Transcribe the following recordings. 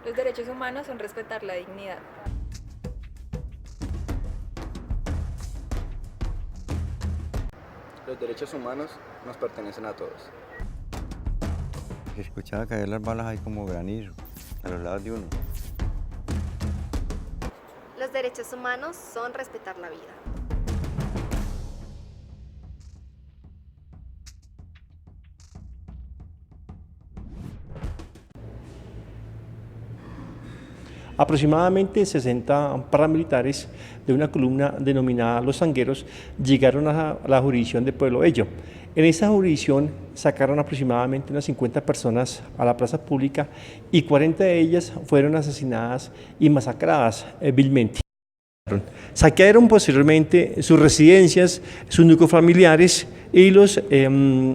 Los derechos humanos son respetar la dignidad. Los derechos humanos nos pertenecen a todos. Se escuchaba caer las balas ahí como granizo, a los lados de uno. Los derechos humanos son respetar la vida. Aproximadamente 60 paramilitares de una columna denominada Los Zangueros llegaron a la jurisdicción de Pueblo Bello. En esa jurisdicción sacaron aproximadamente unas 50 personas a la plaza pública y 40 de ellas fueron asesinadas y masacradas vilmente. Saquearon posteriormente sus residencias, sus núcleos familiares y los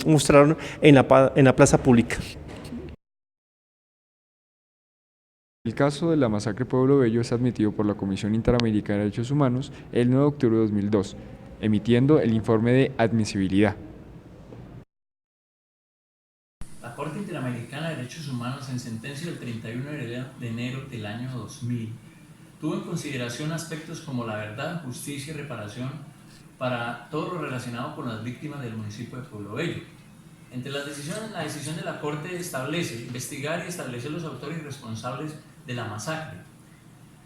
mostraron en la plaza pública. El caso de la masacre de Pueblo Bello es admitido por la Comisión Interamericana de Derechos Humanos el 9 de octubre de 2002, emitiendo el informe de admisibilidad. La Corte Interamericana de Derechos Humanos, en sentencia del 31 de enero del año 2000, tuvo en consideración aspectos como la verdad, justicia y reparación para todo lo relacionado con las víctimas del municipio de Pueblo Bello. Entre las decisiones, la decisión de la Corte establece investigar y establecer los autores y responsables de la masacre,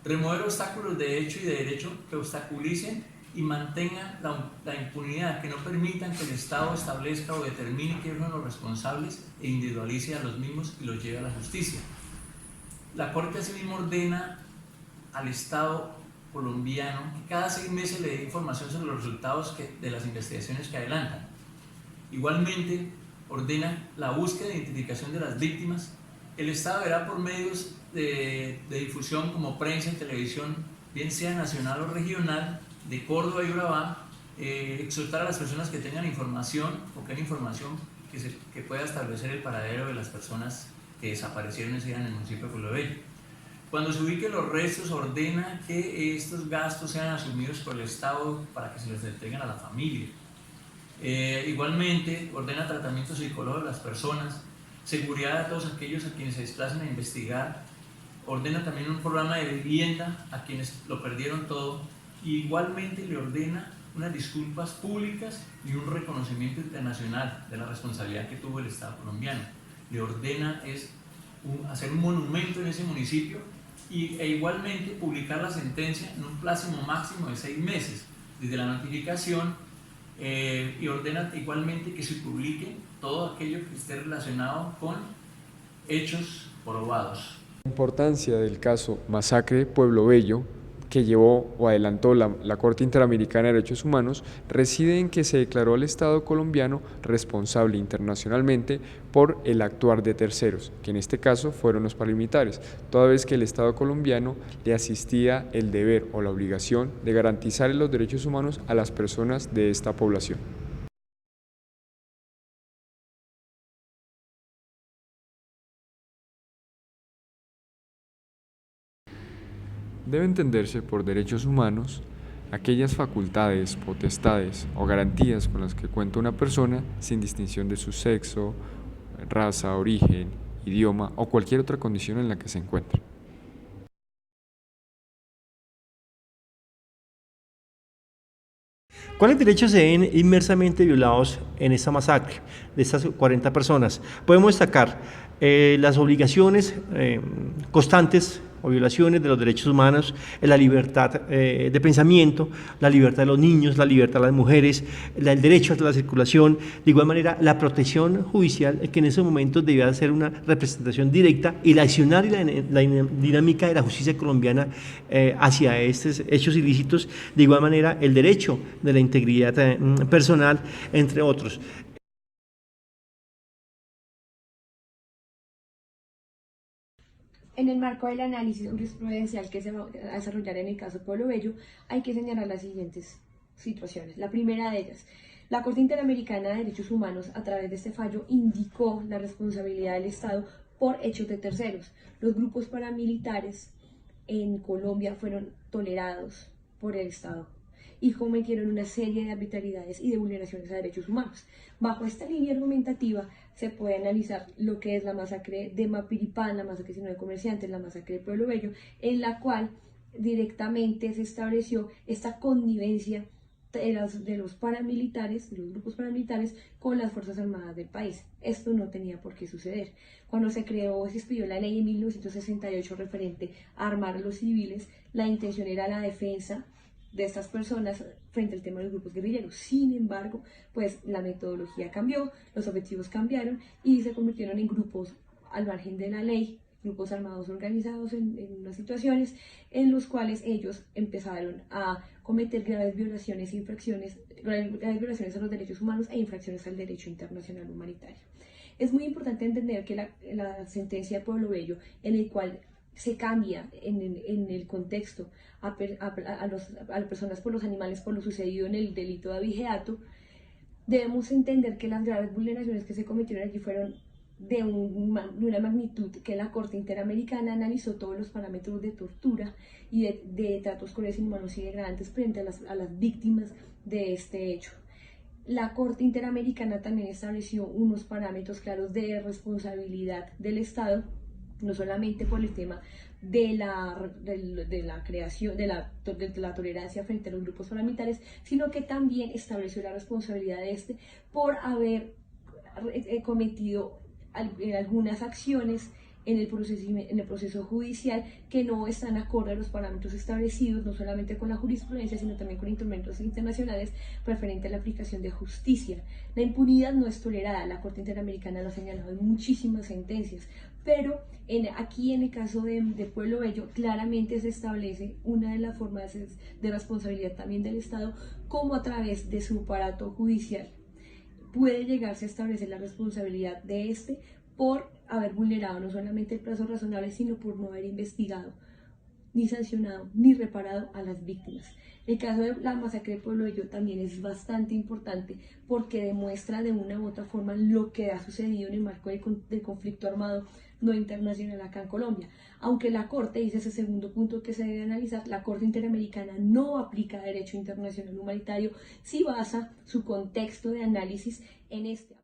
remover obstáculos de hecho y de derecho que obstaculicen y mantengan la impunidad, que no permitan que el Estado establezca o determine quiénes son los responsables e individualice a los mismos y los lleve a la justicia. La Corte asimismo ordena al Estado colombiano que cada 6 meses le dé información sobre los resultados de las investigaciones que adelantan. Igualmente, ordena la búsqueda e identificación de las víctimas. El Estado deberá, por medios de difusión como prensa y televisión, bien sea nacional o regional, de Córdoba y Urabá, exhortar a las personas que tengan información o que haya información que pueda establecer el paradero de las personas que desaparecieron ese día en el municipio de Pueblo Bello. Cuando se ubiquen los restos, ordena que estos gastos sean asumidos por el Estado para que se les entreguen a la familia. Igualmente, ordena tratamiento psicológico de las personas, seguridad a todos aquellos a quienes se desplacen a investigar, ordena también un programa de vivienda a quienes lo perdieron todo, y igualmente le ordena unas disculpas públicas y un reconocimiento internacional de la responsabilidad que tuvo el Estado colombiano. Le ordena hacer un monumento en ese municipio e igualmente publicar la sentencia en un plazo máximo de 6 meses desde la notificación, y ordena igualmente que se publique todo aquello que esté relacionado con hechos probados. La importancia del caso Masacre Pueblo Bello, que llevó o adelantó la Corte Interamericana de Derechos Humanos, reside en que se declaró al Estado colombiano responsable internacionalmente por el actuar de terceros, que en este caso fueron los paramilitares, toda vez que el Estado colombiano le asistía el deber o la obligación de garantizar los derechos humanos a las personas de esta población. Debe entenderse por derechos humanos aquellas facultades, potestades o garantías con las que cuenta una persona sin distinción de su sexo, raza, origen, idioma o cualquier otra condición en la que se encuentre. ¿Cuáles derechos se ven inmersamente violados en esta masacre de estas 40 personas? Podemos destacar las obligaciones constantes o violaciones de los derechos humanos, la libertad de pensamiento, la libertad de los niños, la libertad de las mujeres, el derecho a la circulación, de igual manera la protección judicial, que en esos momentos debía ser una representación directa y la accionar y la dinámica de la justicia colombiana hacia estos hechos ilícitos, de igual manera el derecho de la integridad personal, entre otros. En el marco del análisis jurisprudencial que se va a desarrollar en el caso Pueblo Bello, hay que señalar las siguientes situaciones. La primera de ellas, la Corte Interamericana de Derechos Humanos, a través de este fallo, indicó la responsabilidad del Estado por hechos de terceros. Los grupos paramilitares en Colombia fueron tolerados por el Estado. y cometieron una serie de arbitrariedades y de vulneraciones a derechos humanos. Bajo esta línea argumentativa se puede analizar lo que es la masacre de Mapiripán, la masacre de comerciantes, la masacre de Pueblo Bello, en la cual directamente se estableció esta connivencia de los paramilitares, de los grupos paramilitares con las Fuerzas Armadas del país. Esto no tenía por qué suceder. Cuando se expidió la ley en 1968 referente a armar a los civiles, la intención era la defensa de estas personas frente al tema de los grupos guerrilleros. Sin embargo, pues la metodología cambió, los objetivos cambiaron y se convirtieron en grupos al margen de la ley, grupos armados organizados en unas situaciones en los cuales ellos empezaron a cometer graves violaciones a los derechos humanos e infracciones al derecho internacional humanitario. Es muy importante entender que la sentencia de Pueblo Bello, en el cual se cambia en el contexto a las personas por los animales por lo sucedido en el delito de abigeato, debemos entender que las graves vulneraciones que se cometieron allí fueron de una magnitud que la Corte Interamericana analizó todos los parámetros de tortura y de tratos crueles, inhumanos y degradantes frente a las víctimas de este hecho. La Corte Interamericana también estableció unos parámetros claros de responsabilidad del Estado, no solamente por el tema de la creación, de la tolerancia frente a los grupos paramilitares, sino que también estableció la responsabilidad de este por haber cometido algunas acciones en el proceso judicial que no están acorde a los parámetros establecidos, no solamente con la jurisprudencia, sino también con instrumentos internacionales referente a la aplicación de justicia. La impunidad no es tolerada, la Corte Interamericana lo ha señalado en muchísimas sentencias, pero aquí en el caso de Pueblo Bello claramente se establece una de las formas de responsabilidad también del Estado, como a través de su aparato judicial puede llegarse a establecer la responsabilidad de este por haber vulnerado no solamente el plazo razonable, sino por no haber investigado, ni sancionado, ni reparado a las víctimas. El caso de la masacre de Pueblo Bello también es bastante importante porque demuestra de una u otra forma lo que ha sucedido en el marco del conflicto armado no internacional acá en Colombia. Aunque la Corte, dice ese segundo punto que se debe analizar, la Corte Interamericana no aplica derecho internacional humanitario si basa su contexto de análisis en este